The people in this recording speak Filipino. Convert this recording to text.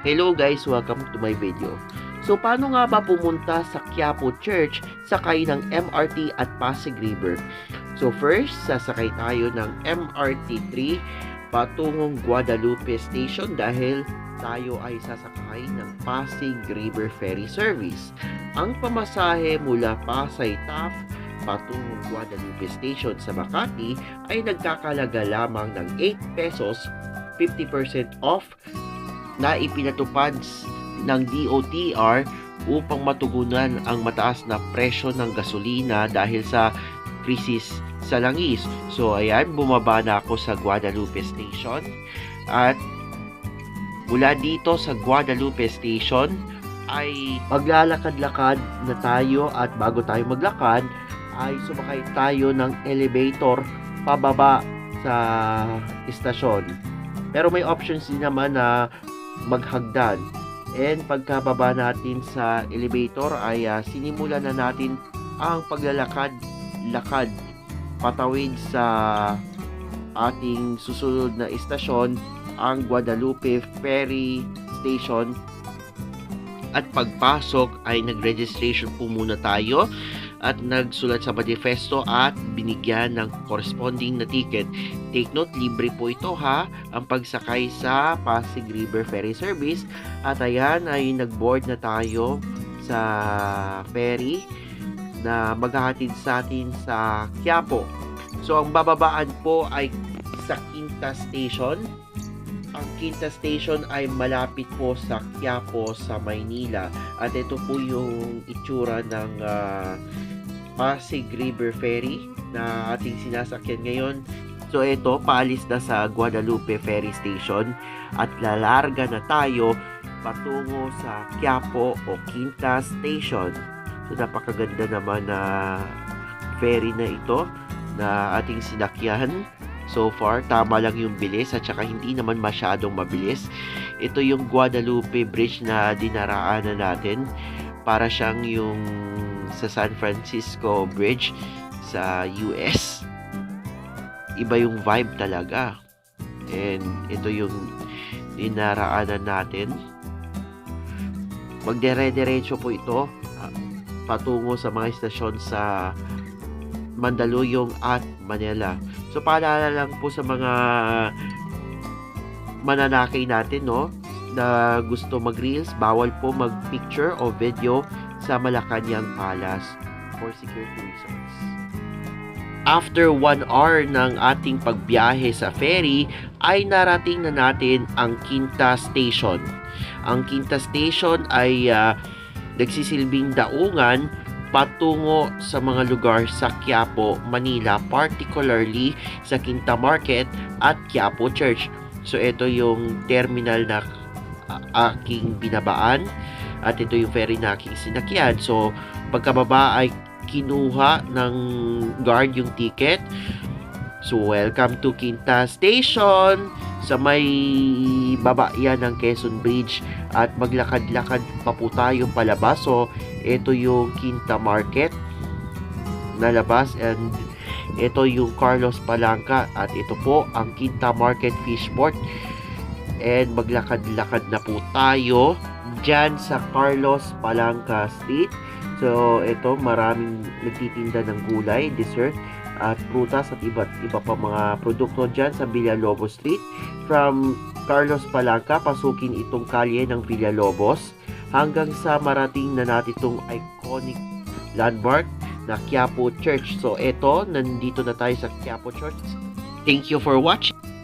Hello guys, welcome to my video. So paano nga ba pumunta sa Quiapo Church sakay ng MRT at Pasig River? So first, sasakay tayo ng MRT 3 patungong Guadalupe Station dahil tayo ay sasakay ng Pasig River Ferry Service. Ang pamasahe mula Pasay TAF patungong Guadalupe Station sa Makati ay nagkakalaga lamang ng 8 pesos, 50% off na ipinatupad ng DOTR upang matugunan ang mataas na presyo ng gasolina dahil sa krisis sa langis. So ayan, bumaba na ako sa Guadalupe Station at mula dito sa Guadalupe Station ay maglalakad-lakad na tayo at bago tayo maglakad ay sumakay tayo ng elevator pababa sa istasyon. Pero may options din naman na maghagdan. And pagkababa natin sa elevator ay sinimulan na natin ang paglalakad-lakad patawid sa ating susunod na istasyon, ang Guadalupe Ferry Station. At pagpasok ay nag-registration po muna tayo at nagsulat sa manifesto at binigyan ng corresponding na ticket. Take note, libre po ito ha, ang pagsakay sa Pasig River Ferry Service. At ayan ay nag-board na tayo sa ferry na maghahatid sa atin sa Quiapo. So ang bababaan po ay sa Quinta Station. Ang Quinta Station ay malapit po sa Quiapo sa Maynila. At ito po yung itsura ng Pasig River Ferry na ating sinasakyan ngayon. So ito, paalis na sa Guadalupe Ferry Station at lalarga na tayo patungo sa Quiapo o Quinta Station. So napakaganda naman na ferry na ito na ating sinakyan. So far, tama lang yung bilis at saka hindi naman masyadong mabilis. Ito yung Guadalupe Bridge na dinaraanan natin. Para siyang yung sa San Francisco Bridge sa US. Iba yung vibe talaga. And ito yung dinaraanan natin. Magdire-diretso po ito patungo sa mga istasyon sa Mandaluyong at Manila. So paalala lang po sa mga mananakay natin, no, na gusto mag-reels, bawal po mag-picture o video sa Malacanang Palace for security reasons. After 1 hour ng ating pagbiyahe sa ferry, ay narating na natin ang Quinta Station. Ang Quinta Station ay nagsisilbing daungan patungo sa mga lugar sa Quiapo, Manila, particularly sa Quinta Market at Quiapo Church. So ito yung terminal na aking binabaan at ito yung ferry na aking sinakyan. So pagkababa ay kinuha ng guard yung ticket. So welcome to Quinta Station. Sa may baba yan ng Quezon Bridge at maglakad-lakad pa po tayo palabas. So ito yung Quinta Market na labas and ito yung Carlos Palanca at ito po ang Quinta Market Fishport. And maglakad-lakad na po tayo dyan sa Carlos Palanca Street. So ito, maraming nagtitinda ng gulay, dessert at prutas at iba't iba pa mga produkto dyan sa Villalobos Street. From Carlos Palanca, pasukin itong kalye ng Villalobos hanggang sa marating na natin itong iconic landmark na Quiapo Church. So ito, nandito na tayo sa Quiapo Church. Thank you for watching.